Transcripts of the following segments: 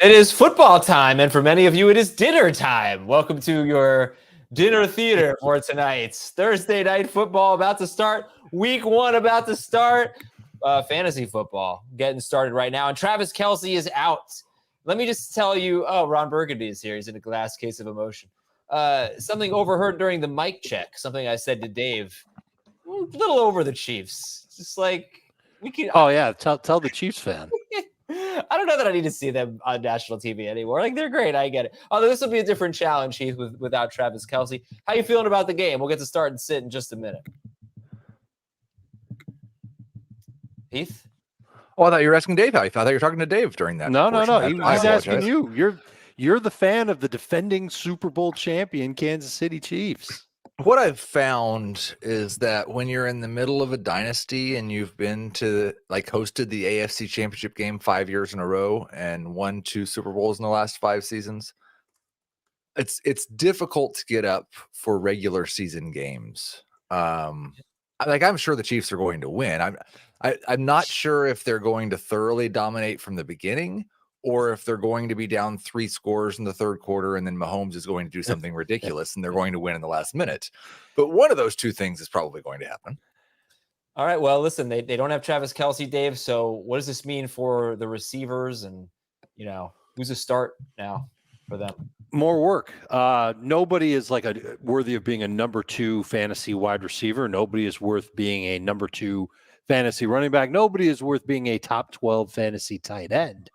It is football time, and for many of you, it is dinner time. Welcome to your dinner theater for tonight's Thursday night football about to start. Week 1 about to start. Fantasy football getting started right now, and Travis Kelce is out. Let me just tell you, Ron Burgundy is here. He's in a glass case of emotion. Something overheard during the mic check, something I said to Dave, a little over the Chiefs. Just like, we can. Oh, yeah, tell the Chiefs fan. I don't know that I need to see them on national TV anymore. Like, they're great. I get it. Although this will be a different challenge, Heath, without Travis Kelce. How you feeling about the game? We'll get to start and sit in just a minute. Heath? Oh, I thought you were asking Dave how you thought. I thought you were talking to Dave during that. No. He's asking apologize. you. You're the fan of the defending Super Bowl champion Kansas City Chiefs. What I've found is that when you're in the middle of a dynasty and you've been to hosted the AFC Championship game 5 years in a row and won 2 Super Bowls in the last 5 seasons, it's difficult to get up for regular season games. I'm sure the Chiefs are going to win. I'm not sure if they're going to thoroughly dominate from the beginning, or if they're going to be down 3 scores in the third quarter and then Mahomes is going to do something ridiculous and they're going to win in the last minute. But one of those two things is probably going to happen. All right. Well, listen, they don't have Travis Kelce, Dave. So what does this mean for the receivers? And, who's a start now for them? More work. Nobody is worthy of being a number 2 fantasy wide receiver. Nobody is worth being a number 2 fantasy running back. Nobody is worth being a top 12 fantasy tight end.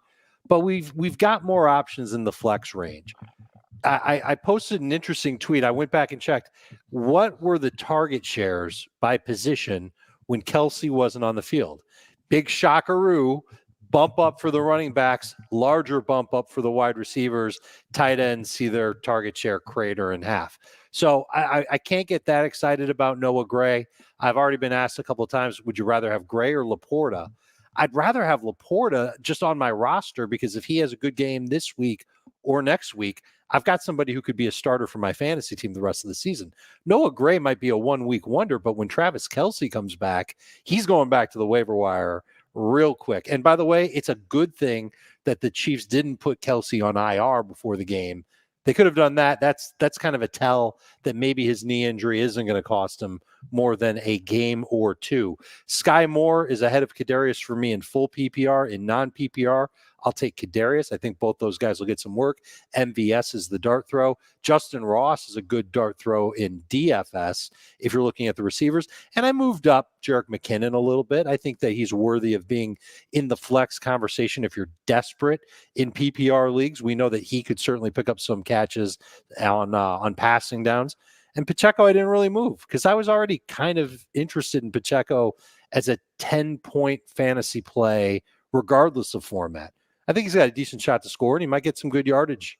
But we've got more options in the flex range. I posted an interesting tweet. I went back and checked. What were the target shares by position when Kelce wasn't on the field? Big shockaroo, bump up for the running backs, larger bump up for the wide receivers. Tight ends see their target share crater in half. So I can't get that excited about Noah Gray. I've already been asked a couple of times, would you rather have Gray or Laporta? I'd rather have Laporta just on my roster because if he has a good game this week or next week, I've got somebody who could be a starter for my fantasy team the rest of the season. Noah Gray might be a 1-week wonder, but when Travis Kelce comes back, he's going back to the waiver wire real quick. And by the way, it's a good thing that the Chiefs didn't put Kelce on IR before the game. They could have done that. That's kind of a tell that maybe his knee injury isn't going to cost him more than a game or 2. Sky Moore is ahead of Kadarius for me in full PPR. In non-PPR, I'll take Kadarius. I think both those guys will get some work. MVS is the dart throw. Justin Ross is a good dart throw in DFS if you're looking at the receivers. And I moved up Jerick McKinnon a little bit. I think that he's worthy of being in the flex conversation if you're desperate in PPR leagues. We know that he could certainly pick up some catches on passing downs. And Pacheco, I didn't really move because I was already kind of interested in Pacheco as a 10-point fantasy play, regardless of format. I think he's got a decent shot to score, and he might get some good yardage.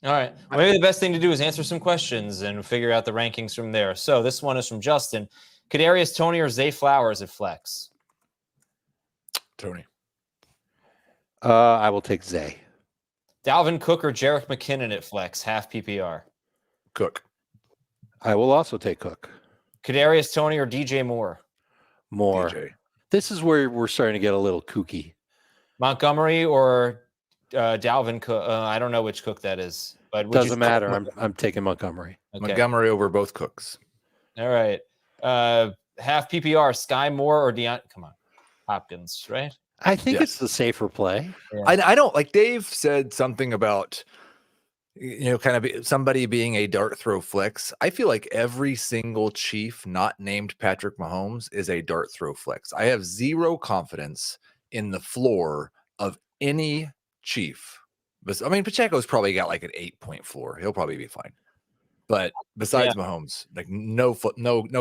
All right. Well, maybe the best thing to do is answer some questions and figure out the rankings from there. So this one is from Justin. Kadarius Toney or Zay Flowers at flex? Tony. I will take Zay. Dalvin Cook or Jerick McKinnon at flex, half PPR? Cook. I will also take Cook. Kadarius Toney or DJ Moore? Moore. DJ. This is where we're starting to get a little kooky. Montgomery or Dalvin Cook? I don't know which Cook that is, but doesn't matter. I'm taking Montgomery. Okay. Montgomery over both Cooks. All right. Half PPR, Sky Moore or come on, Hopkins, right? I think it's the safer play. Yeah. I don't like Dave said something about kind of somebody being a dart throw flex. I feel like every single Chief not named Patrick Mahomes is a dart throw flex. I have zero confidence in the floor of any Chief. But I mean, Pacheco's probably got like an 8-point floor. He'll probably be fine. But besides Mahomes, like no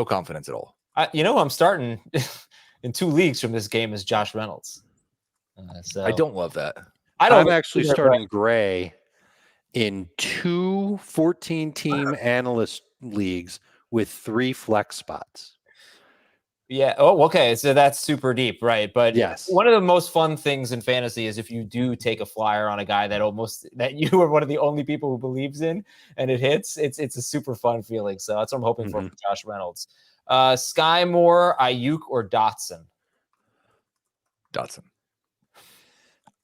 confidence at all. Who I'm starting in 2 leagues from this game is Josh Reynolds. So I don't love that. I'm actually starting Gray in 2 14-team analyst leagues with 3 flex spots. Yeah. Oh, okay. So that's super deep, right? But yes, one of the most fun things in fantasy is if you do take a flyer on a guy that you are one of the only people who believes in, and it hits. It's a super fun feeling. So that's what I'm hoping for Josh Reynolds. Sky Moore, Ayuk, or Dotson? Dotson.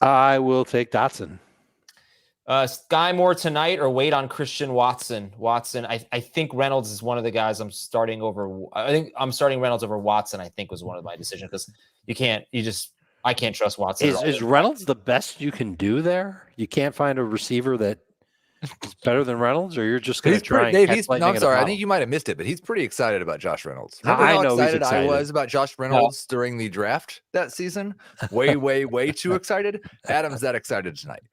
I will take Dotson. Sky Moore tonight or wait on Christian Watson? I think Reynolds is one of the guys I'm starting over. I think I'm starting Reynolds over Watson. I think was one of my decisions because I can't trust Watson. Is Reynolds the best you can do there? You can't find a receiver that is better than Reynolds, or you're just going to try and catch lightning I'm in a sorry. I bottle? think you might have missed it, but he's pretty excited about Josh Reynolds. Remember I how know he's excited I excited. was about Josh Reynolds during the draft that season? Way, way too excited. Adam's that excited tonight.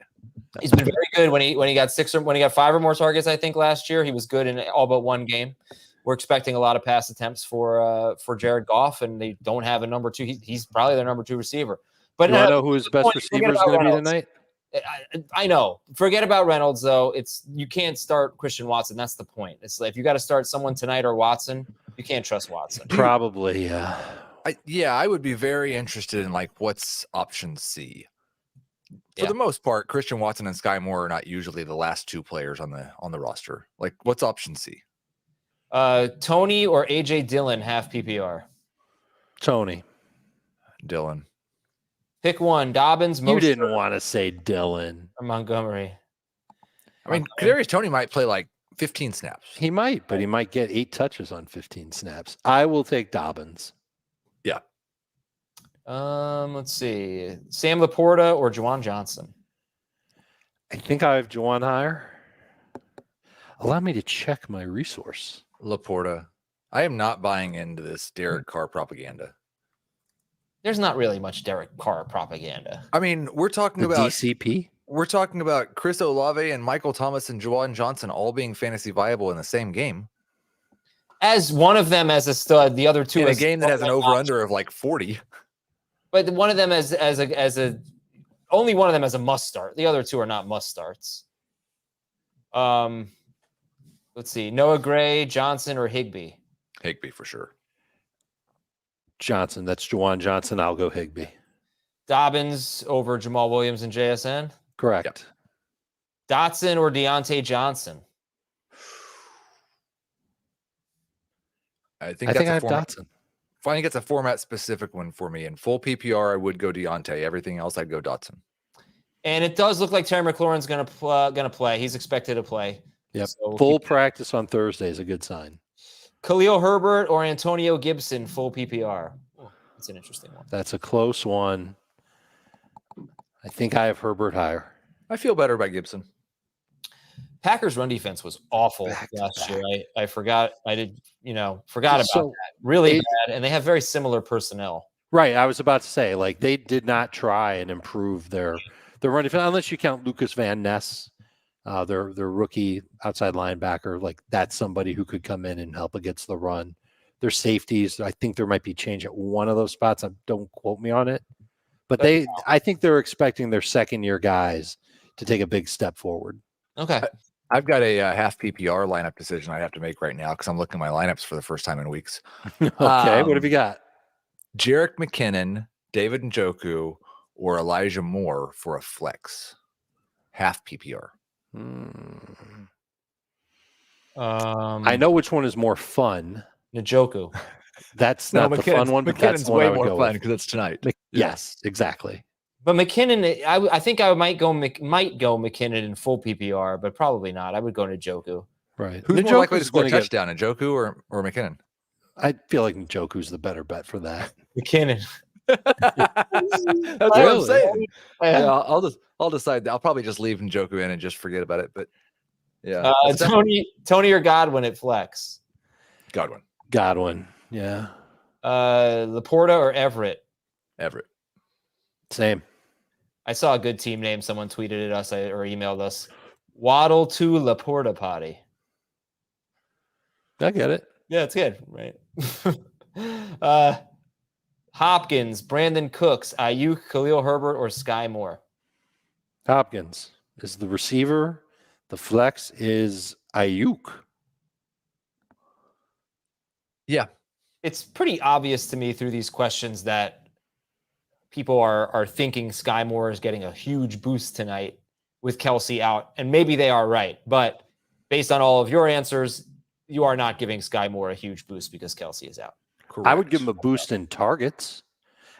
He's been very good when he got 5 or more targets. I think last year he was good in all but one game. We're expecting a lot of pass attempts for Jared Goff, and they don't have a number 2. He's probably their number 2 receiver. But you know who his best receiver is going to be tonight? I know. Forget about Reynolds, though. You can't start Christian Watson. That's the point. It's like if you got to start someone tonight or Watson, you can't trust Watson. Probably, yeah. I would be very interested in like what's option C. For the most part, Christian Watson and Sky Moore are not usually the last 2 players on the roster. Like, what's option C? Tony or AJ Dillon half PPR. Tony. Dillon. Pick one. Dobbins. You didn't want to say Dillon or Montgomery. I mean, Kadarius Toney might play like 15 snaps. He might, but he might get 8 touches on 15 snaps. I will take Dobbins. Yeah. Let's see. Sam Laporta or Juwan Johnson? I think I have Juwan higher. Allow me to check my resource. Laporta. I am not buying into this Derek Carr propaganda. There's not really much Derek Carr propaganda. I mean, we're talking about DCP. We're talking about Chris Olave and Michael Thomas and Juwan Johnson all being fantasy viable in the same game. As one of them as a stud, the other 2 in a game that has an over/under of like 40. But one of them only one of them as a must start. The other 2 are not must starts. Let's see. Noah Gray, Johnson, or Higbee? Higbee for sure. Johnson. That's Juwan Johnson. I'll go Higbee. Dobbins over Jamal Williams and JSN? Correct. Yep. Dotson or Deontay Johnson? I think I have Dotson. I think it's a format specific one for me. In full PPR, I would go Deontay. Everything else, I'd go Dotson. And it does look like Terry McLaurin's going to play. He's expected to play. Yep. So full practice on Thursday is a good sign. Khalil Herbert or Antonio Gibson, full PPR. That's an interesting one. That's a close one. I think I have Herbert higher. I feel better about Gibson. Packers' run defense was awful last year. I forgot. Forgot about that. Really bad. And they have very similar personnel. Right. I was about to say, like, they did not try and improve their run defense, unless you count Lucas Van Ness, their rookie outside linebacker. Like, that's somebody who could come in and help against the run. Their safeties, I think there might be change at one of those spots. Don't quote me on it. But I think they're expecting their second-year guys to take a big step forward. Okay. I've got a half PPR lineup decision I have to make right now because I'm looking at my lineups for the first time in weeks. Okay, what have you got? Jerick McKinnon, David Njoku, or Elijah Moore for a flex. Half PPR. I know which one is more fun. Njoku. That's not the fun one, but that's way more fun because it's tonight. Yes, exactly. But McKinnon, I think I might go McKinnon in full PPR, but probably not. I would go Njoku. Right. Who's more likely to score a touchdown, Njoku or McKinnon? I feel like Njoku's the better bet for that. McKinnon. That's what I'm saying. Yeah, I'll decide. I'll probably just leave Njoku in and just forget about it. But yeah, Tony or Godwin at flex. Godwin. Yeah. Laporta or Everett. Same. I saw a good team name. Someone tweeted at us or emailed us. Waddle to Laporta potty. I get it. Yeah, it's good, right? Hopkins, Brandon Cooks, Ayuk, Khalil Herbert, or Sky Moore? Hopkins is the receiver. The flex is Ayuk. Yeah. It's pretty obvious to me through these questions that people are thinking Sky Moore is getting a huge boost tonight with Kelsey out. And maybe they are right. But based on all of your answers, you are not giving Sky Moore a huge boost because Kelsey is out. Correct. I would give him a boost in targets.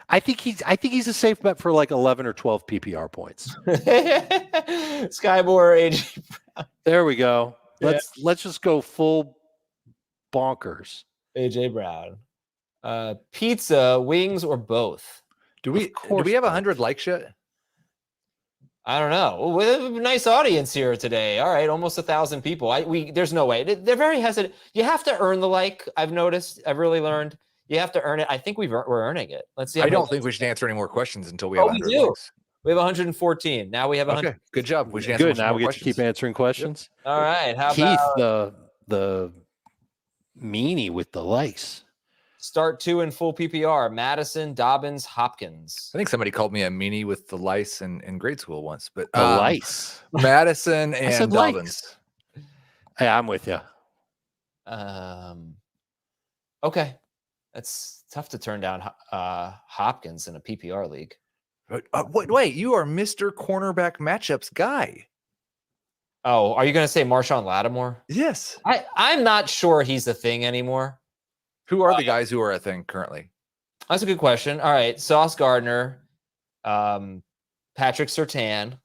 I think he's a safe bet for like 11 or 12 PPR points. Sky Moore, AJ. There we go. Yeah. Let's just go full bonkers. AJ Brown. Pizza, wings, or both? Do we have 100 likes yet? I don't know. Well, we have a nice audience here today. All right, almost 1,000 people. There's no way. They're very hesitant. You have to earn the like. I've noticed. I've really learned. You have to earn it. I think we're earning it. Let's see. I don't think we should answer any more questions until we have 100 likes. We have 114. Now we have 100. Okay, good job. We should answer Good. Now we get questions. to keep answering questions. Yep. All right. How Keith, about the meanie with the likes? Start 2 in full PPR. Madison, Dobbins, Hopkins. I think somebody called me a meanie with the lice in grade school once, but The lice. Madison and Dobbins. Hey, I'm with you. Okay. That's tough to turn down Hopkins in a PPR league. Wait, you are Mr. Cornerback matchups guy. Oh, are you going to say Marshawn Lattimore? Yes. I'm not sure he's a thing anymore. Who are the guys who are a thing currently? That's a good question. All right. Sauce Gardner, Patrick Surtain.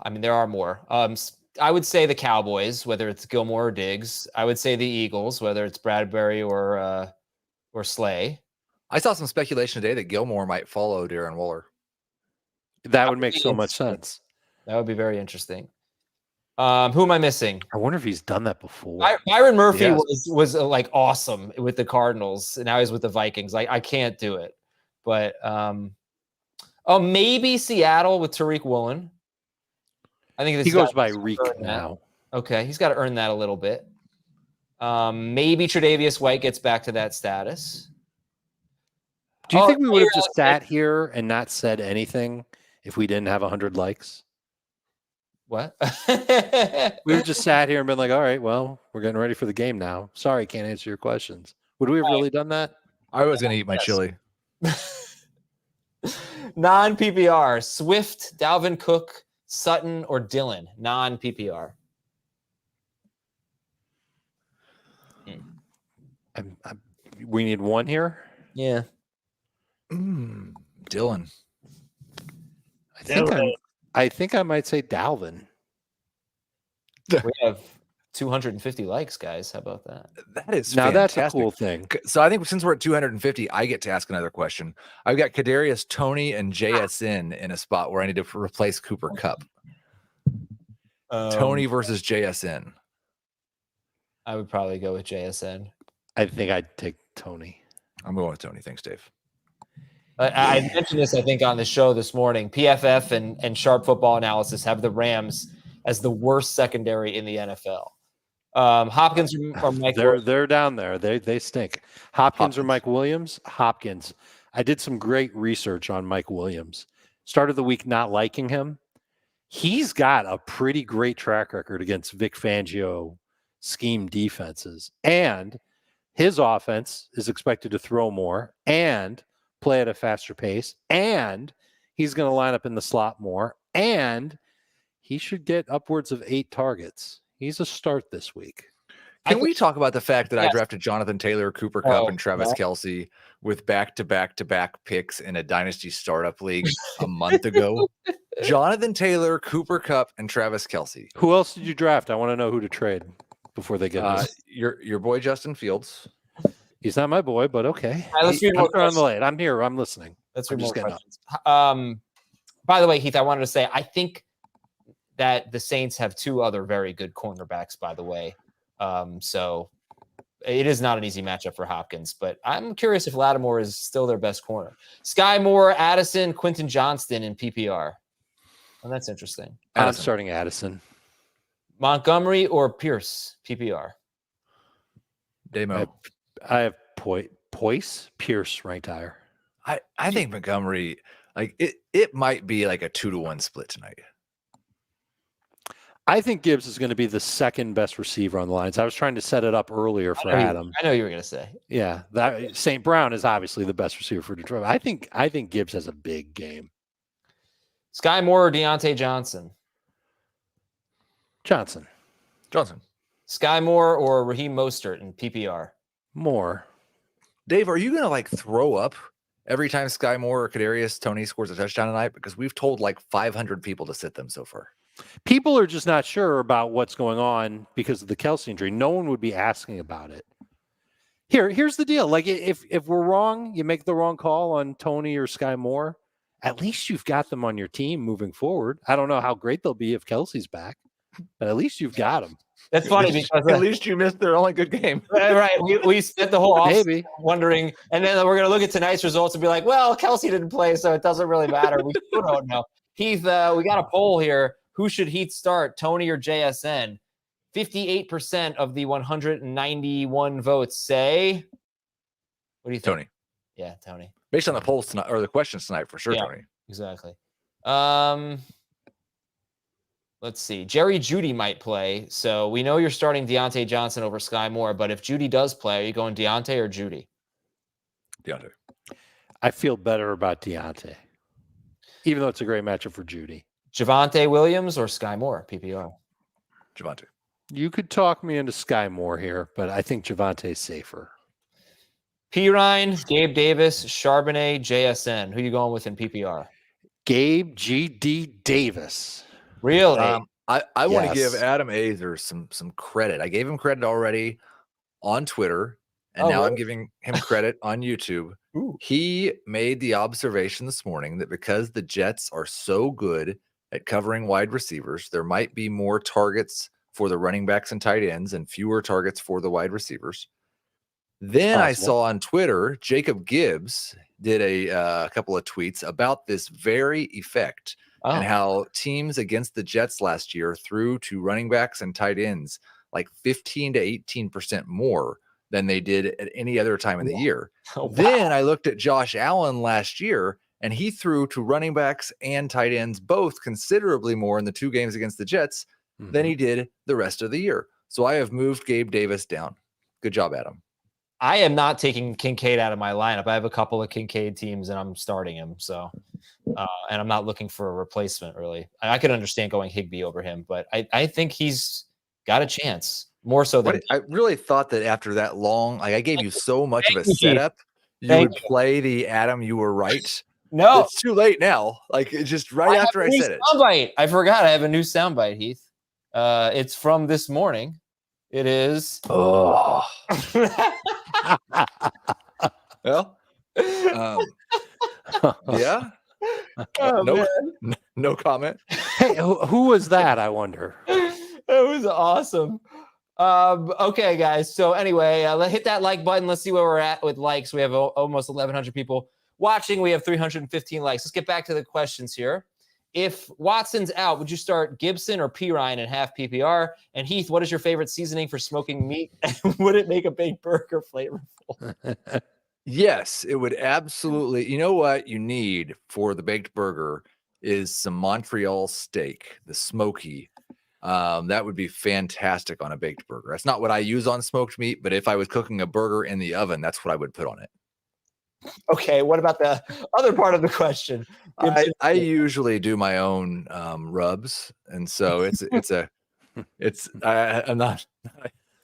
I mean, there are more. I would say the Cowboys, whether it's Gilmore or Diggs. I would say the Eagles, whether it's Bradbury or Slay. I saw some speculation today that Gilmore might follow Darren Waller. That would make so much sense. That would be very interesting. Who am I missing? I wonder if he's done that before. Byron Murphy was like awesome with the Cardinals, and now he's with the Vikings. Like I can't do it, but maybe Seattle with Tariq Woolen. I think he goes by Reek now. Okay, he's got to earn that a little bit. Maybe Tre'Davious White gets back to that status. Do you think we would have just sat here and not said anything if we didn't have 100 likes? What? We would just sat here and been like, all right, well, we're getting ready for the game now. Sorry, can't answer your questions. Would we have really done that? I was going to eat my chili. Non-PPR, Swift, Dalvin Cook, Sutton, or Dillon. Non-PPR. We need one here? Yeah. Dillon. I think I might say Dalvin. We have 250 likes, guys. How about that? That is now fantastic. That's a cool thing. So I think since we're at 250, I get to ask another question. I've got Kadarius Toney and JSN in a spot where I need to replace Cooper Kupp. Toney versus JSN. I would probably go with JSN. I think I'd take Toney. I'm going with Toney. Thanks, Dave. I mentioned this, I think, on the show this morning. PFF and Sharp Football Analysis have the Rams as the worst secondary in the NFL. Hopkins or Mike Williams? They're down there. They stink. Hopkins or Mike Williams? Hopkins. I did some great research on Mike Williams. Started the week not liking him. He's got a pretty great track record against Vic Fangio scheme defenses. And his offense is expected to throw more and play at a faster pace. And he's going to line up in the slot more. And he should get upwards of 8 targets. He's a start this week. Can we talk about the fact that I drafted Jonathan Taylor, Cooper Kupp, and Travis Kelce with back-to-back picks in a dynasty startup league a month ago? Jonathan Taylor, Cooper Kupp, and Travis Kelce. Who else did you draft? I want to know who to trade before they get your boy Justin Fields. He's not my boy, but okay. Right, let's read more on the late. I'm here. I'm listening. Let's read more questions. By the way, Heath, I wanted to say I think that the Saints have 2 other very good cornerbacks, by the way. So it is not an easy matchup for Hopkins, but I'm curious if Lattimore is still their best corner. Sky Moore, Addison, Quentin Johnston in PPR. And that's interesting. I'm starting Addison. Montgomery or Pierce, PPR. Demo. I have Pierce ranked higher. I think Montgomery, like it might be like a 2-to-1 split tonight. I think Gibbs is going to be the second best receiver on the lines. I was trying to set it up earlier for Adam. I know you were going to say. Yeah, that St. Brown is obviously the best receiver for Detroit. I think Gibbs has a big game. Sky Moore or Deontay Johnson? Johnson. Sky Moore or Raheem Mostert in PPR? Moore. Dave, are you going to like throw up every time Sky Moore or Kadarius Toney scores a touchdown tonight, because we've told like 500 people to sit them so far. People are just not sure about what's going on because of the Kelsey injury. No one would be asking about it. Here's the deal. Like if we're wrong, you make the wrong call on Toney or Sky Moore, at least you've got them on your team moving forward. I don't know how great they'll be if Kelsey's back, but at least you've got them. That's funny because at least you missed their only good game. Right. We spent the whole offseason Maybe wondering, and then we're going to look at tonight's results and be like, well, Kelsey didn't play, so it doesn't really matter. We still don't know. Heath, we got a poll here. Who should Heath start, Toney or JSN? 58% of the 191 votes say, what do you think? Toney. Yeah, Toney. Based on the polls tonight, or the questions tonight, for sure, Yeah. Toney. Exactly. Let's see. Jerry Jeudy might play. So we know you're starting Deontay Johnson over Sky Moore, but if Jeudy does play, are you going Deontay or Jeudy? Deontay. I feel better about Deontay, even though it's a great matchup for Jeudy. Javonte Williams or Sky Moore, PPR? Javonte. You could talk me into Sky Moore here, but I think Javonte's safer. Pirine, Gabe Davis, Charbonnet, JSN. Who are you going with in PPR? Gabe G.D. Davis. Really? I want to Yes. give Adam Azer some credit. I gave him credit already on Twitter, and now really? I'm giving him credit on YouTube. Ooh. He made the observation this morning that because the Jets are so good at covering wide receivers, there might be more targets for the running backs and tight ends and fewer targets for the wide receivers. Then I saw on Twitter, Jacob Gibbs did a couple of tweets about this very effect and how teams against the Jets last year threw to running backs and tight ends like 15 to 18% more than they did at any other time in the year. Wow. Then I looked at Josh Allen last year, and he threw to running backs and tight ends both considerably more in the 2 games against the Jets than he did the rest of the year. So I have moved Gabe Davis down. Good job, Adam. I am not taking Kincaid out of my lineup. I have a couple of Kincaid teams, and I'm starting him. So, and I'm not looking for a replacement, really. I could understand going Higbee over him, but I think he's got a chance, more so than I really thought that after that long, like I gave you so much of a Thank you. setup, you Thank would play the Adam, you were right. no. It's too late now. Like it's just right after I said it. Soundbite. I forgot. I have a new soundbite, Heath. It's from this morning. It is. Oh. Well, yeah. Oh, No comment. Hey, who was that, I wonder? It was awesome. Okay, guys. So anyway, hit that like button. Let's see where we're at with likes. We have almost 1,100 people watching. We have 315 likes. Let's get back to the questions here. If Watson's out, would you start Gibson or Pirine in half PPR? And Heath, what is your favorite seasoning for smoking meat? Would it make a big burger flavorful? Yes, it would absolutely. You know what you need for the baked burger is some Montreal steak, the smoky. That would be fantastic on a baked burger. That's not what I use on smoked meat, but if I was cooking a burger in the oven, that's what I would put on it. Okay, what about the other part of the question? I usually do my own rubs, and so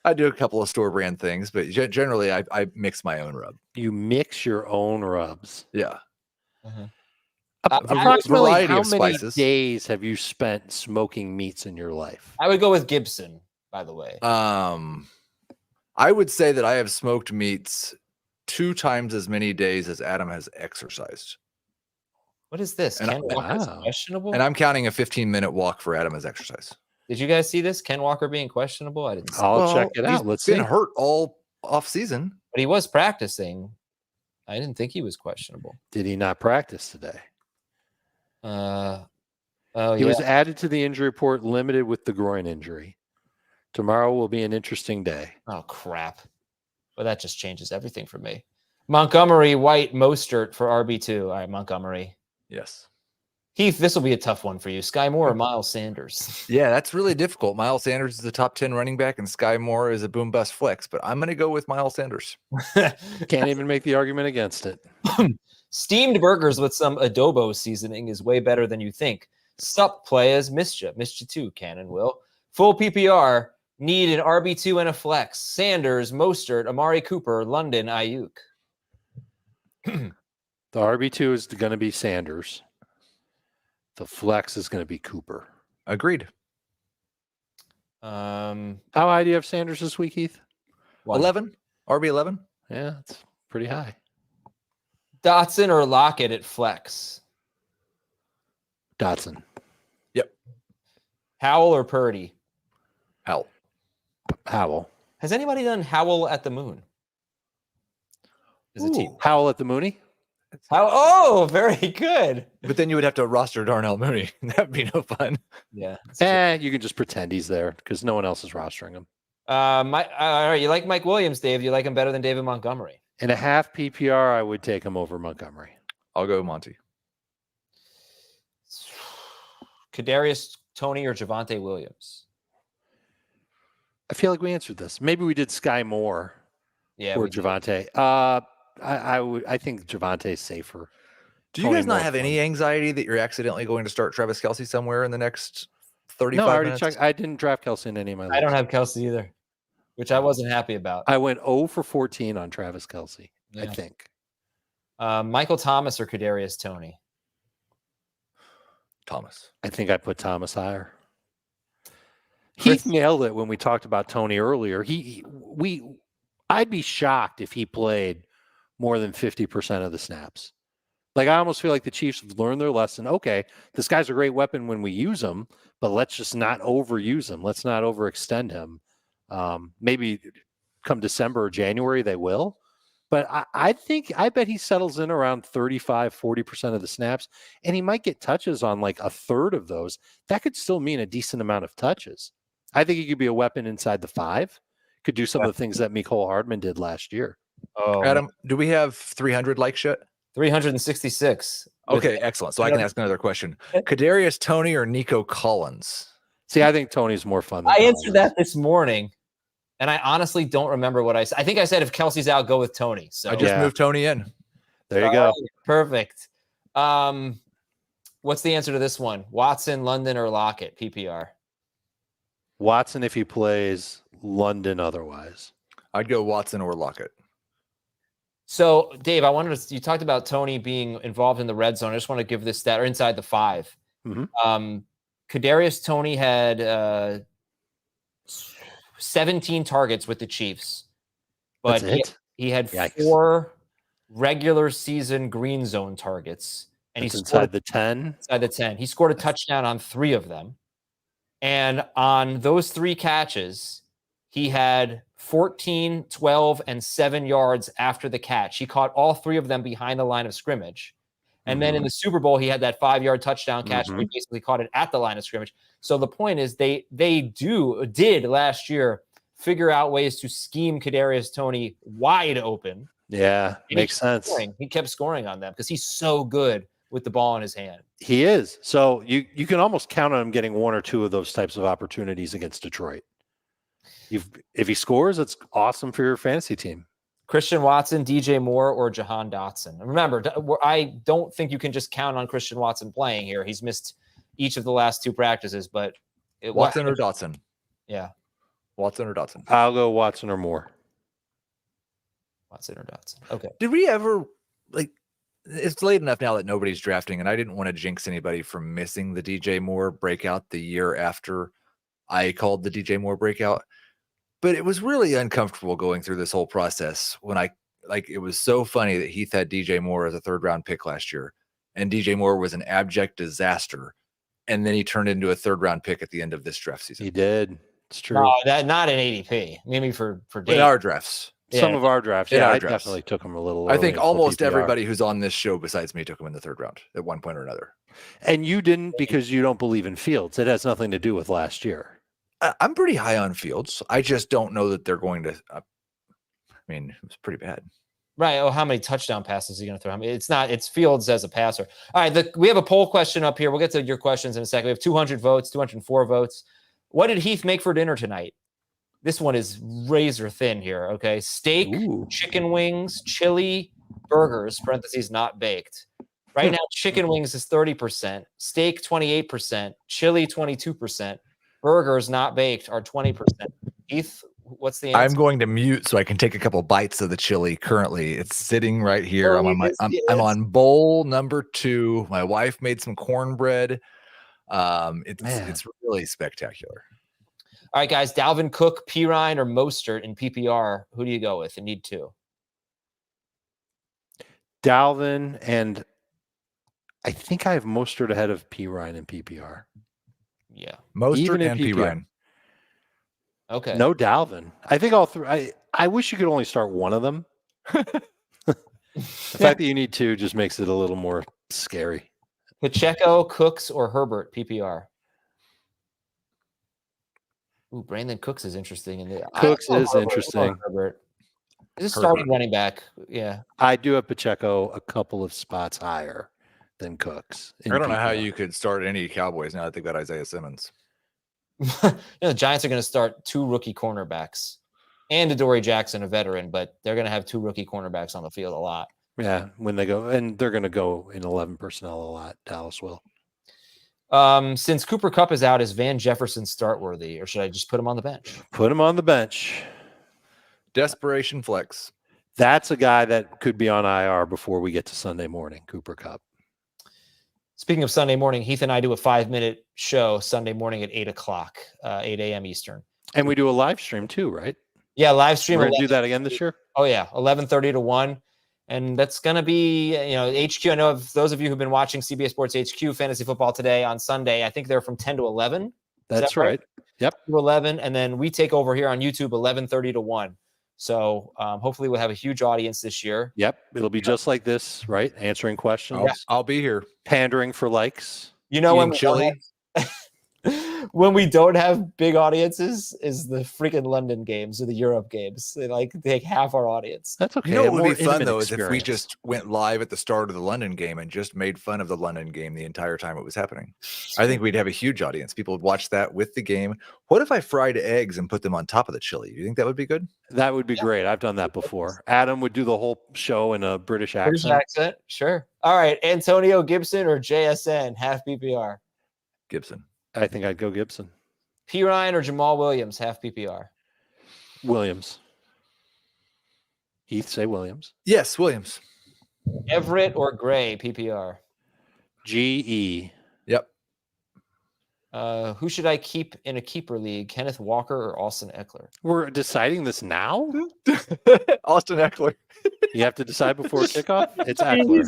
I do a couple of store brand things, but generally I mix my own rub. You mix your own rubs. Yeah. Mhm. Approximately variety how of many spices. days have you spent smoking meats in your life? I would go with Gibson, by the way. I would say that I have smoked meats 2 times as many days as Adam has exercised. What is this? And Ken Walker's wow. questionable? And I'm counting a 15-minute walk for Adam as exercise. Did you guys see this? Ken Walker being questionable? I didn't see it. I'll check it He's out. Let's been see. hurt all off season. But he was practicing. I didn't think he was questionable. Did he not practice today? Oh, He yeah. was added to the injury report, limited with the groin injury. Tomorrow will be an interesting day. Oh, crap. Well, that just changes everything for me. Montgomery, White, Mostert for RB2. All right, Montgomery. Yes. Heath, this will be a tough one for you. Sky Moore or Miles Sanders? Yeah, that's really difficult. Miles Sanders is the top 10 running back, and Sky Moore is a boom bust flex, but I'm going to go with Miles Sanders. Can't even make the argument against it. Steamed burgers with some adobo seasoning is way better than you think. Sup, players, missed you too, Cannon will. Full PPR, need an RB2 and a flex. Sanders, Mostert, Amari Cooper, London, Ayuk. The RB2 is going to be Sanders. The flex is going to be Cooper. Agreed. Um, How high do you have Sanders this week, Heath? 11? RB 11? Yeah, it's pretty high. Dotson or Lockett at flex? Dotson. Yep. Howell or Purdy? Howell. Has anybody done Howell at the moon? Is a team. Howell at the Mooney? Oh, very good. But then you would have to roster Darnell Mooney. That'd be no fun. Yeah. You can just pretend he's there because no one else is rostering him. All right, you like Mike Williams, Dave? You like him better than David Montgomery? In a half PPR, I would take him over Montgomery. I'll go Monty. Kadarius Toney or Javonte Williams? I feel like we answered this. Maybe we did Sky Moore or Javonte. I think Javante's safer. Do you guys not have any anxiety that you're accidentally going to start Travis Kelce somewhere in the next 35 No, I already minutes? checked. I didn't draft Kelce in any of my leagues. I don't have Kelsey either, which I wasn't happy about. I went 0 for 14 on Travis Kelce, Yeah. I think. Michael Thomas or Kadarius Toney? Thomas. I think I put Thomas higher. Chris- Heath nailed it when we talked about Toney earlier. I'd be shocked if he played more than 50% of the snaps. Like, I almost feel like the Chiefs have learned their lesson. Okay, this guy's a great weapon when we use him, but let's just not overuse him. Let's not overextend him. Maybe come December or January, they will. But I bet he settles in around 35, 40% of the snaps, and he might get touches on like a third of those. That could still mean a decent amount of touches. I think he could be a weapon inside the 5. Could do some of the things that Mecole Hardman did last year. Oh, Adam, do we have 300 like shit? 366. Okay, excellent. So I can ask another question. Kadarius Toney or Nico Collins? See, I think Tony's more fun. I answered that this morning, and I honestly don't remember what I said. I think I said if Kelsey's out, go with Toney. So I just moved Toney in. There you go. Perfect. What's the answer to this one? Watson, London, or Lockett? PPR. Watson if he plays, London otherwise. I'd go Watson or Lockett. So, Dave, you talked about Toney being involved in the red zone. I just want to give this stat, or inside the 5. Mm-hmm. Kadarius Toney had 17 targets with the Chiefs, but he had Yikes. 4 regular season green zone targets, and That's he inside the 10. Inside the 10, he scored a touchdown on 3 of them, and on those 3 catches, he had 14, 12, and 7 yards after the catch. He caught all 3 of them behind the line of scrimmage. And then in the Super Bowl, he had that 5-yard touchdown catch where he basically caught it at the line of scrimmage. So the point is they did last year figure out ways to scheme Kadarius Toney wide open. Yeah, makes sense. He kept scoring on them because he's so good with the ball in his hand. He is. So you can almost count on him getting 1 or 2 of those types of opportunities against Detroit. If he scores, it's awesome for your fantasy team. Christian Watson, DJ Moore, or Jahan Dotson. And remember, I don't think you can just count on Christian Watson playing here. He's missed each of the last 2 practices, but Watson or Dotson? Yeah. Watson or Dotson? I'll go Watson or Moore. Watson or Dotson. Okay. Did we ever, it's late enough now that nobody's drafting, and I didn't want to jinx anybody from missing the DJ Moore breakout the year after I called the DJ Moore breakout. But it was really uncomfortable going through this whole process when it was so funny that Heath had DJ Moore as a 3rd-round pick last year, and DJ Moore was an abject disaster. And then he turned into a 3rd-round pick at the end of this draft season. He did. It's true. No, not an ADP. Maybe for Dave. In our drafts. Some of our drafts. Yeah, I drafts. definitely took him a little I think early almost for PPR. everybody who's on this show besides me took him in the 3rd round at one point or another. And you didn't because you don't believe in Fields. It has nothing to do with last year. I'm pretty high on Fields. I just don't know that they're going to. It was pretty bad. Right. Oh, how many touchdown passes are you going to throw? It's Fields as a passer. All right. We have a poll question up here. We'll get to your questions in a second. We have 200 votes, 204 votes. What did Heath make for dinner tonight? This one is razor thin here. Okay. Steak, chicken wings, chili, burgers, parentheses, not baked. Right now, chicken wings is 30%, steak 28%, chili 22%. Burgers not baked are 20%. Heath, What's the I'm answer? going to mute so I can take a couple bites of the chili. Currently, it's sitting right here. I'm on bowl number 2. My wife made some cornbread. It's really spectacular. All right, guys. Dalvin Cook, Pirine, or Mostert in PPR. Who do you go with? And need 2. Dalvin, and I think I have Mostert ahead of Pirine in PPR. Yeah. Mostert and Pirine. Okay. No Dalvin. I think all 3. I wish you could only start one of them. The fact that you need 2 just makes it a little more scary. Pacheco, Cooks, or Herbert, PPR. Ooh, Brandon Cooks is interesting. Cooks is interesting. Herbert. He's a starting running back. Yeah. I do have Pacheco a couple of spots higher than Cooks. I don't know how you could start any Cowboys now that they've got Isaiah Simmons. The Giants are going to start 2 rookie cornerbacks and Adoree Jackson, a veteran, but they're going to have 2 rookie cornerbacks on the field a lot. Yeah, when they go, and they're going to go in 11 personnel a lot. Dallas will. Since Cooper Kupp is out, is Van Jefferson start worthy, or should I just put him on the bench? Put him on the bench. Desperation flex. That's a guy that could be on IR before we get to Sunday morning, Cooper Kupp. Speaking of Sunday morning, Heath and I do a 5-minute show Sunday morning at 8 o'clock, 8 a.m. Eastern. And we do a live stream too, right? Yeah, live stream. We're going to do that again this year? Oh, yeah, 11:30 to 1. And that's going to be, HQ. I know of those of you who've been watching CBS Sports HQ Fantasy Football Today on Sunday. I think they're from 10 to 11. That's right. Yep. To 11. And then we take over here on YouTube 11:30 to 1. So hopefully we'll have a huge audience this year. Yep. It'll be just like this, right? Answering questions. I'll be here. Pandering for likes. When chili. When we don't have big audiences is the freaking London games or the Europe games. They take half our audience. That's okay. What would be fun though is if we just went live at the start of the London game and just made fun of the London game the entire time it was happening. I think we'd have a huge audience. People would watch that with the game. What if I fried eggs and put them on top of the chili? Do you think that would be good? That would be great. I've done that before. Adam would do the whole show in a British accent. Sure. All right. Antonio Gibson or JSN, half PPR? Gibson. I think I'd go Gibson. Pirine or Jamal Williams, half PPR? Williams. Heath, say Williams. Yes, Williams. Everett or Gray, PPR? GE. Yep. Who should I keep in a keeper league, Kenneth Walker or Austin Eckler? We're deciding this now? Austin Eckler. You have to decide before kickoff? It's Eckler.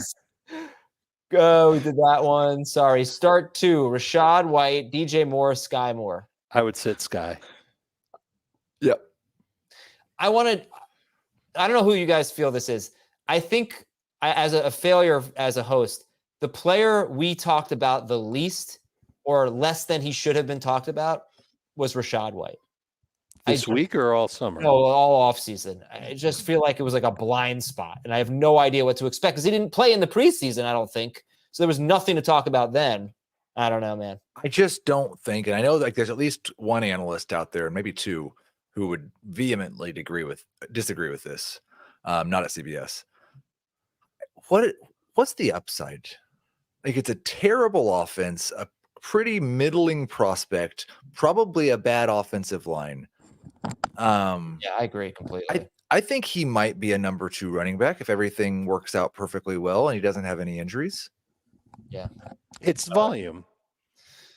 We did that one. Sorry. Start 2. Rashad White, DJ Moore, Sky Moore. I would sit Sky. Yep. I don't know who you guys feel this is. I think as a failure as a host, the player we talked about the least or less than he should have been talked about was Rashad White. This week or all summer? No, all off season. I just feel like it was like a blind spot, and I have no idea what to expect because he didn't play in the preseason, I don't think. So there was nothing to talk about then. I don't know, man. I just don't think, and I know there's at least one analyst out there, maybe 2, who would vehemently disagree with this. Not at CBS. What's the upside? Like, it's a terrible offense, a pretty middling prospect, probably a bad offensive line. Yeah, I agree completely. I think he might be a number 2 running back if everything works out perfectly well and he doesn't have any injuries. Yeah. It's volume.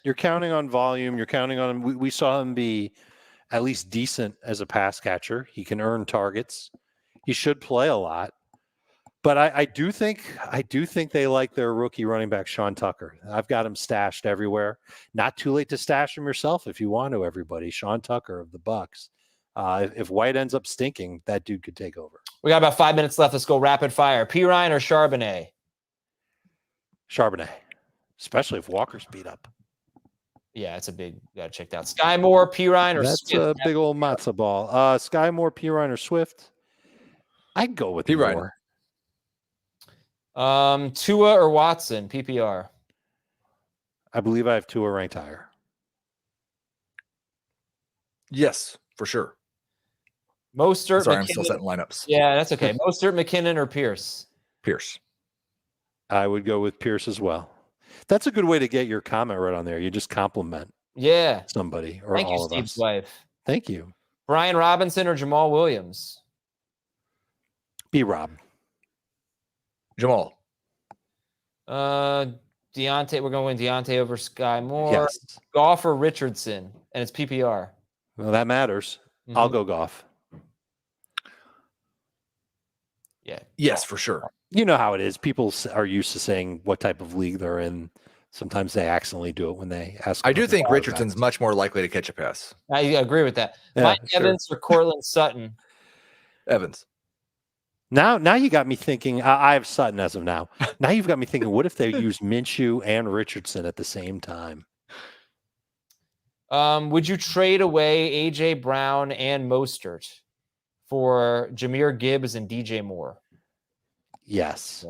You're counting on volume. You're counting on him. We saw him be at least decent as a pass catcher. He can earn targets. He should play a lot. But I do think they like their rookie running back, Sean Tucker. I've got him stashed everywhere. Not too late to stash him yourself if you want to, everybody. Sean Tucker of the Bucks. If White ends up stinking, that dude could take over. We got about 5 minutes left. Let's go rapid fire. Pirine or Charbonnet? Charbonnet, especially if Walker's beat up. Yeah, it's a big, got checked out. Sky Moore, Pirine, or That's Swift? a big old matzo ball. Sky Moore, Pirine, or Swift? I'd go with Pirine. Moore. Tua or Watson, PPR? I believe I have Tua ranked higher. Yes, for sure. Mostert, Sorry, McKinnon. I'm still setting lineups. Yeah, that's okay. Mostert, McKinnon, or Pierce? Pierce. I would go with Pierce as well. That's a good way to get your comment right on there. You just compliment Yeah. somebody or Thank all you, of Steve's us. wife. Thank you. Brian Robinson or Jamal Williams? B-Rob. Jamal. Deontay. We're going Deontay over Sky Moore. Yes. Goff or Richardson, and it's PPR. Well, that matters. I'll go Goff. Yeah. Yes, for sure. You know how it is. People are used to saying what type of league they're in. Sometimes they accidentally do it when they ask. I do think Richardson's much more likely to catch a pass. I agree with that. Yeah, Mike sure. Evans or Cortland Sutton? Evans. Now you got me thinking. I have Sutton as of now. Now you've got me thinking. What if they use Minshew and Richardson at the same time? Would you trade away AJ Brown and Mostert for Jahmyr Gibbs and DJ Moore? Yes.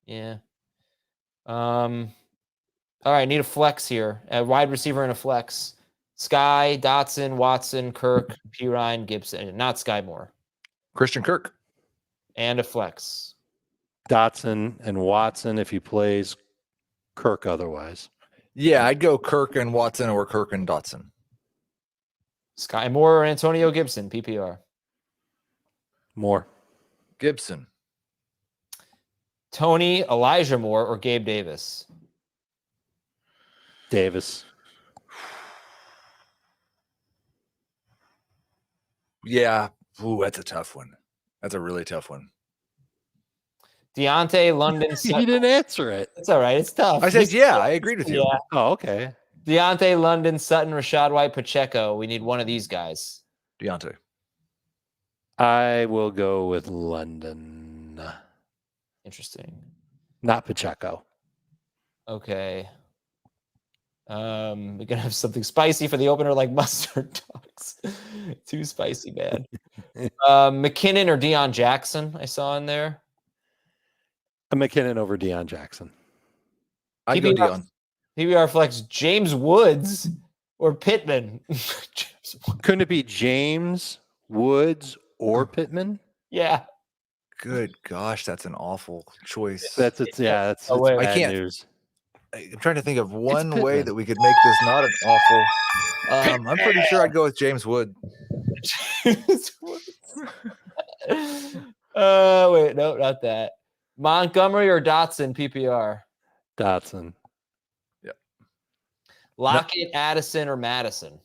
Yeah. All right, need a flex here. A wide receiver and a flex. Sky, Dotson, Watson, Kirk, Pirine, Gibson. Not Sky Moore. Christian Kirk. And a flex. Dotson and Watson if he plays. Kirk otherwise. Yeah, I'd go Kirk and Watson or Kirk and Dotson. Sky Moore or Antonio Gibson, PPR. Moore. Gibson. Tony, Elijah Moore, or Gabe Davis? Davis. Yeah. Ooh, that's a tough one. That's a really tough one. Deontay, London, You Sutton. didn't answer it. It's all right. It's tough. I said, yeah, I agreed with you. Yeah. Oh, okay. Deontay, London, Sutton, Rashad White, Pacheco. We need one of these guys. Deontay. I will go with London. Interesting. Not Pacheco. Okay. We're gonna have something spicy for the opener, like mustard dogs. Too spicy, man. McKinnon or Deion Jackson? I saw in there. McKinnon over Deion Jackson. I'd go Deion. PBR flex James Woods or Pittman. Couldn't it be James, Woods, or Pittman? Yeah. Good gosh, that's an awful choice. That's Oh, wait. bad I can't. news. I'm trying to think of one Pittman. way that we could make this not an awful. I'm pretty sure I'd go with James Wood. Wait, no, not that. Montgomery or Dotson, PPR? Dotson. Lockett, Addison, or Madison?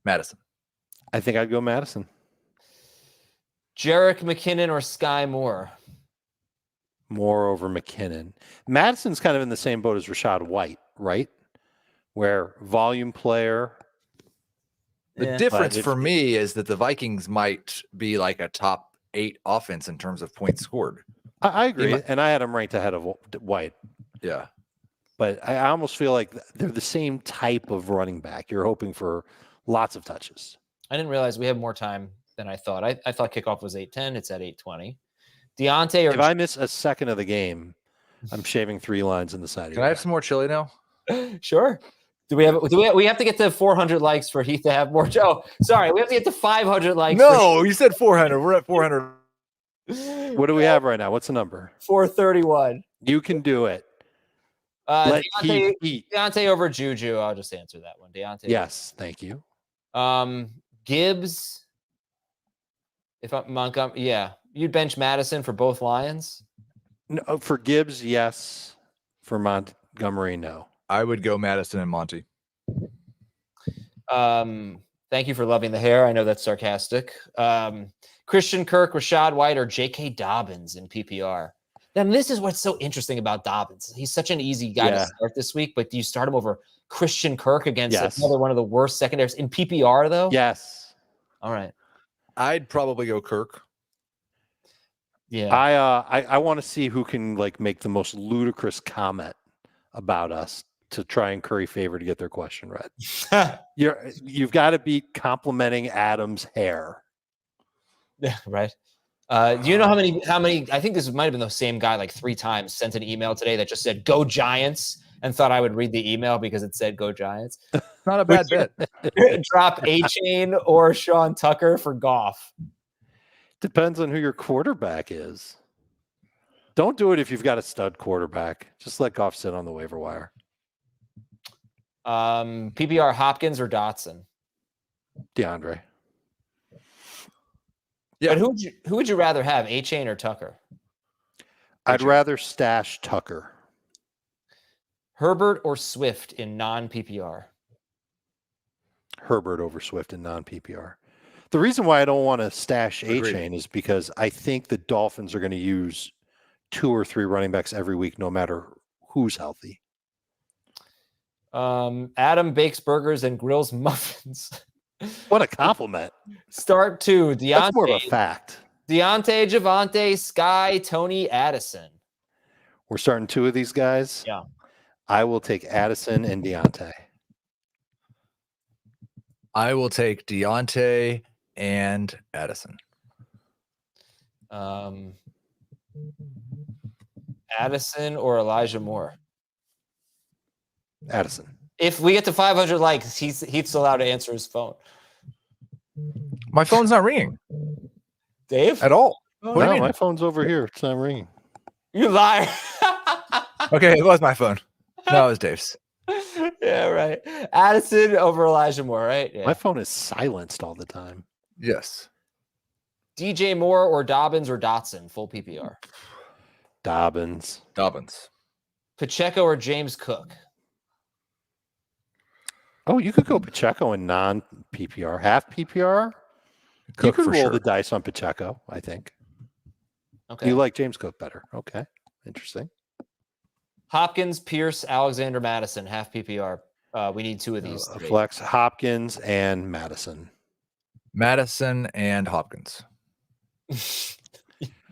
Madison. I think I'd go Madison. Jerick McKinnon or Sky Moore? Moore over McKinnon. Madison's kind of in the same boat as Rashad White, right? Where volume player. The difference for me is that the Vikings might be like a top 8 offense in terms of points scored. I agree. And I had him ranked ahead of White. Yeah. But I almost feel like they're the same type of running back. You're hoping for lots of touches. I didn't realize we have more time than I thought. I thought kickoff was 8:10. It's at 8:20. Deontay or If I miss a second of the game, I'm shaving 3 lines in the side. Can I have some more chili now? Sure. We have to get to 400 likes for Heath to have more. Oh, sorry. We have to get to 500 likes. No, you said 400. We're at 400. What do we have right now? What's the number? 431. You can do it. Let Deontay, Heath eat. Deontay over Juju. I'll just answer that one. Deontay. Yes, thank you. Gibbs. If I'm Montgomery, yeah. You'd bench Madison for both Lions? No, for Gibbs, yes. For Montgomery, no. I would go Madison and Monty. Thank you for loving the hair. I know that's sarcastic. Christian Kirk, Rashad White, or J.K. Dobbins in PPR. Then this is what's so interesting about Dobbins. He's such an easy guy to start this week, but do you start him over Christian Kirk against another one of the worst secondaries in PPR, though? Yes. All right. I'd probably go Kirk. Yeah. I want to see who can like make the most ludicrous comment about us to try and curry favor to get their question read. You've got to be complimenting Adam's hair. Yeah, right. Do you know how many? I think this might have been the same guy like 3 times sent an email today that just said "Go Giants" and thought I would read the email because it said "Go Giants." Not a bad bet. Drop A-Chain or Sean Tucker for Goff. Depends on who your quarterback is. Don't do it if you've got a stud quarterback. Just let Goff sit on the waiver wire. PPR Hopkins or Dotson? DeAndre. Yeah. But who would you rather have, A-Chain or Tucker? I'd rather stash Tucker. Herbert or Swift in non-PPR? Herbert over Swift in non-PPR. The reason why I don't want to stash A-Chain is because I think the Dolphins are going to use 2 or 3 running backs every week, no matter who's healthy. Adam bakes burgers and grills muffins. What a compliment. Start 2. That's more of a fact. Deontay, Javonte, Sky, Tony, Addison. We're starting 2 of these guys. Yeah. I will take Addison and Deontay. I will take Deontay and Addison. Addison or Elijah Moore? Addison. If we get to 500 likes, he's still allowed to answer his phone. My phone's not ringing. Dave? At all. Oh, What do you no, mean? my phone's over here. It's not ringing. You liar. Okay, it was my phone. No, it was Dave's. Yeah, right. Addison over Elijah Moore, right? Yeah. My phone is silenced all the time. Yes. DJ Moore or Dobbins or Dotson, full PPR. Dobbins. Pacheco or James Cook? Oh, you could go Pacheco in non-PPR. Half PPR? Cook you could for roll sure. the dice on Pacheco, I think. Okay. You like James Cook better. Okay. Interesting. Hopkins, Pierce, Alexander, Madison, half PPR. We need 2 of these. A flex, Hopkins and Madison. Madison and Hopkins.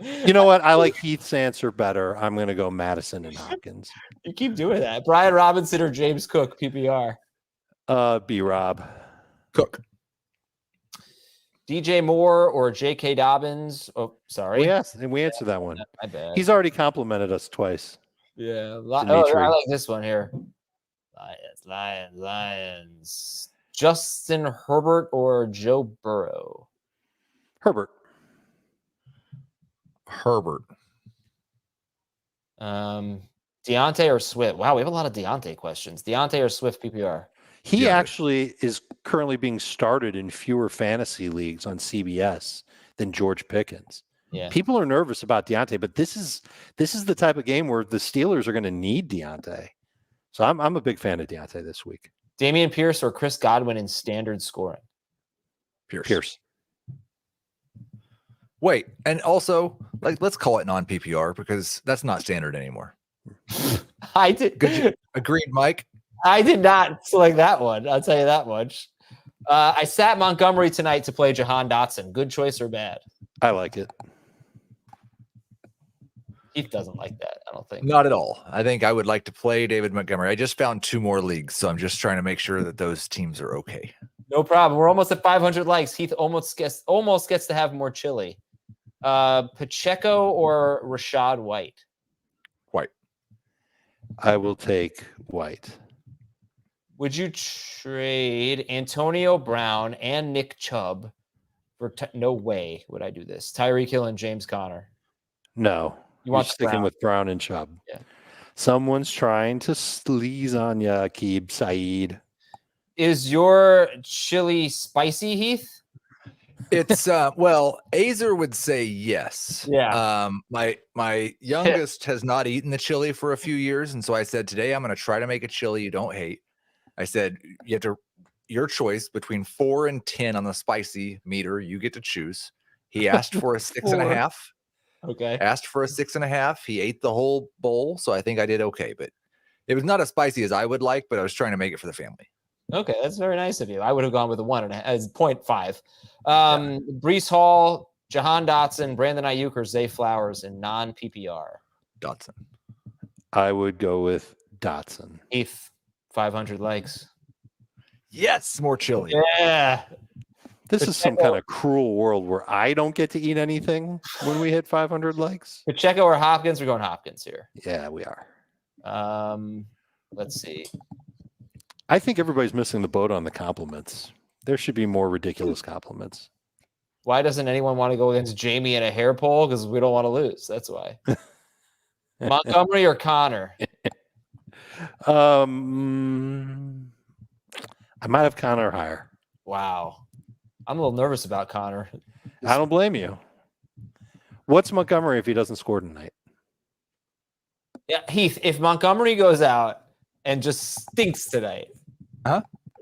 You know what? I like Heath's answer better. I'm going to go Madison and Hopkins. You keep doing that. Brian Robinson or James Cook, PPR. B-Rob. Cook. DJ Moore or J.K. Dobbins. Oh, sorry. We answered that one. My bad. He's already complimented us twice. Yeah. Dimitri. I like this one here. Lions. Justin Herbert or Joe Burrow? Herbert. Deontay or Swift? Wow, we have a lot of Deontay questions. Deontay or Swift PPR? He actually is currently being started in fewer fantasy leagues on CBS than George Pickens. Yeah. People are nervous about Deontay, but this is the type of game where the Steelers are going to need Deontay. So I'm a big fan of Deontay this week. Damian Pierce or Chris Godwin in standard scoring? Pierce. Wait, and also, let's call it non-PPR because that's not standard anymore. I did. Good. Agreed, Mike. I did not select that one. I'll tell you that much. I sat Montgomery tonight to play Jahan Dotson. Good choice or bad? I like it. Heath doesn't like that, I don't think. Not at all. I think I would like to play David Montgomery. I just found 2 more leagues, so I'm just trying to make sure that those teams are okay. No problem. We're almost at 500 likes. Heath almost gets to have more chili. Pacheco or Rashad White? White. I will take White. Would you trade Antonio Brown and Nick Chubb for no way would I do this. Tyreek Hill and James Conner. No. You want sticking Brown. with Brown and Chubb. Yeah. Someone's trying to sleaze on you, Akib Saeed. Is your chili spicy, Heath? It's well, Azer would say yes. Yeah. My youngest has not eaten the chili for a few years, and so I said today I'm going to try to make a chili you don't hate. I said you have to your choice between 4 and 10 on the spicy meter. You get to choose. He asked for a 6.5. Okay. Asked for a 6.5. He ate the whole bowl, so I think I did okay. But it was not as spicy as I would like, but I was trying to make it for the family. Okay, that's very nice of you. I would have gone with a 1.5 as 0.5. Brees Hall, Jahan Dotson, Brandon Ayuk, or Zay Flowers in non-PPR. Dotson. I would go with Dotson. Heath, 500 likes. Yes, more chili. Yeah. This is some kind of cruel world where I don't get to eat anything when we hit 500 likes. Pacheco or Hopkins? We're going Hopkins here. Yeah, we are. Let's see. I think everybody's missing the boat on the compliments. There should be more ridiculous compliments. Why doesn't anyone want to go against Jamie in a hair poll? Because we don't want to lose. That's why. Montgomery or Connor? I might have Connor higher. Wow. I'm a little nervous about Connor. I don't blame you. What's Montgomery if he doesn't score tonight? Yeah, Heath, if Montgomery goes out and just stinks tonight,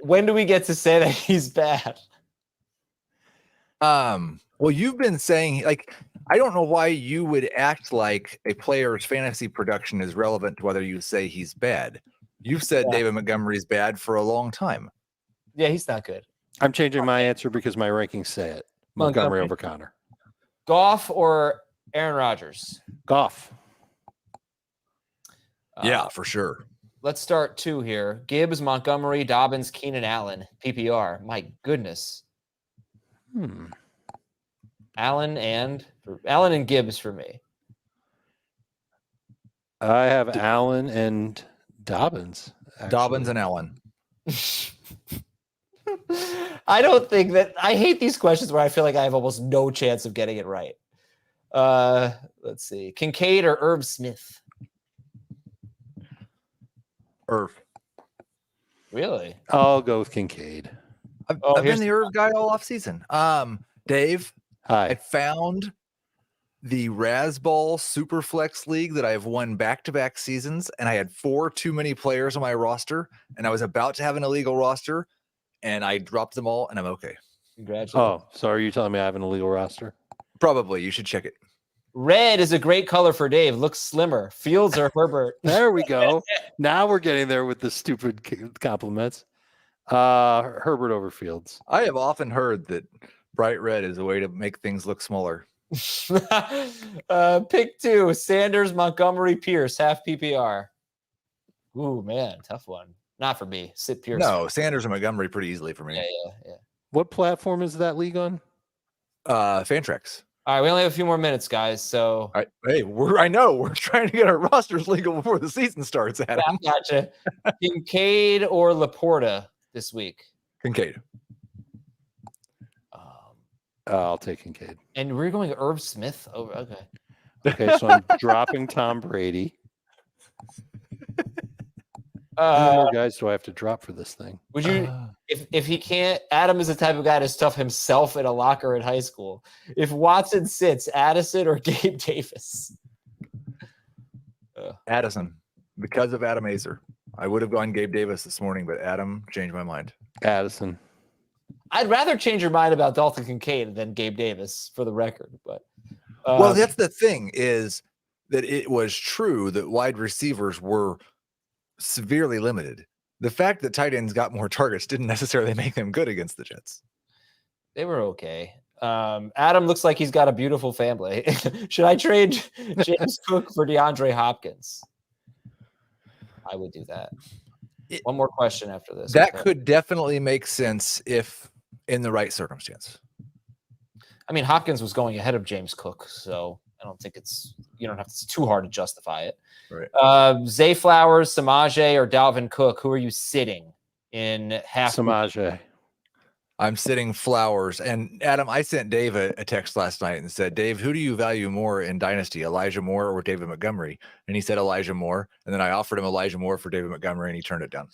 when do we get to say that he's bad? Well, you've been saying, like, I don't know why you would act like a player's fantasy production is relevant to whether you say he's bad. You've said David Montgomery's bad for a long time. Yeah, he's not good. I'm changing my answer because my rankings say it. Montgomery over Connor. Goff or Aaron Rodgers? Goff. Yeah, for sure. Let's start 2 here. Gibbs, Montgomery, Dobbins, Keenan Allen, PPR. My goodness. Allen and Gibbs for me. I have Allen and Dobbins. Actually. Dobbins and Allen. I don't think that I hate these questions where I feel like I have almost no chance of getting it right. Let's see. Kincaid or Irv Smith? Irv. Really? I'll go with Kincaid. I've been the Irv guy all off season. Dave, Hi. I found the Razzball Superflex League that I've won back-to-back seasons, and I had 4 too many players on my roster, and I was about to have an illegal roster, and I dropped them all, and I'm okay. Congratulations. Oh, so are you telling me I have an illegal roster? Probably. You should check it. Red is a great color for Dave. Looks slimmer. Fields or Herbert? There we go. Now we're getting there with the stupid compliments. Herbert over Fields. I have often heard that bright red is a way to make things look smaller. Pick 2. Sanders, Montgomery, Pierce, half PPR. Ooh, man, tough one. Not for me. Sit Pierce. No, Sanders and Montgomery pretty easily for me. Yeah. What platform is that league on? Fantrax. All right, we only have a few more minutes, guys. So, hey, I know we're trying to get our rosters legal before the season starts. Adam, gotcha. Kincaid or Laporta this week? Kincaid. I'll take Kincaid. And we're going Irv Smith over. Okay. Okay, so I'm dropping Tom Brady. How many more guys do I have to drop for this thing? Would you, if he can't, Adam is the type of guy to stuff himself in a locker in high school. If Watson sits, Addison or Gabe Davis? Addison, because of Adam Azer. I would have gone Gabe Davis this morning, but Adam changed my mind. Addison. I'd rather change your mind about Dalton Kincaid than Gabe Davis, for the record. But well, that's the thing, is that it was true that wide receivers were severely limited. The fact that tight ends got more targets didn't necessarily make them good against the Jets. They were okay. Adam looks like he's got a beautiful family. Should I trade James Cook for DeAndre Hopkins? I would do that. One more question after this. That could definitely make sense if in the right circumstance. I mean, Hopkins was going ahead of James Cook, so I don't think it's too hard to justify it. Right. Zay Flowers, Samaje, or Dalvin Cook, who are you sitting in half? Samaje. I'm sitting Flowers. And Adam, I sent Dave a text last night and said, Dave, who do you value more in Dynasty, Elijah Moore or David Montgomery? And he said Elijah Moore. And then I offered him Elijah Moore for David Montgomery, and he turned it down.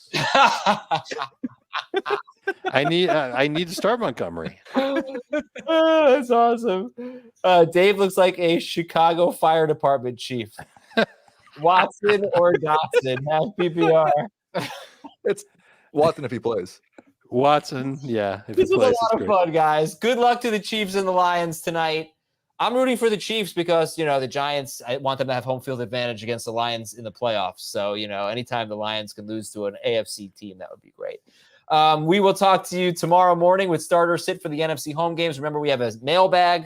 I need to start Montgomery. That's awesome. Dave looks like a Chicago Fire Department chief. Watson or Dotson, half PPR. It's Watson if he plays. Watson, yeah. This was a lot of fun, guys. Good luck to the Chiefs and the Lions tonight. I'm rooting for the Chiefs because, the Giants, I want them to have home field advantage against the Lions in the playoffs. So, anytime the Lions can lose to an AFC team, that would be great. We will talk to you tomorrow morning with starter sit for the NFC home games. Remember, we have a mailbag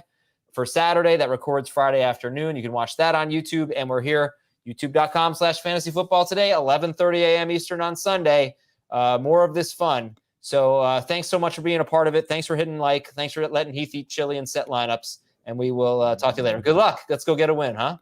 for Saturday that records Friday afternoon. You can watch that on YouTube. And we're here, youtube.com/fantasyfootball today, 11:30 a.m. Eastern on Sunday. More of this fun. So thanks so much for being a part of it. Thanks for hitting like. Thanks for letting Heath eat chili and set lineups. And we will talk to you later. Good luck. Let's go get a win, huh?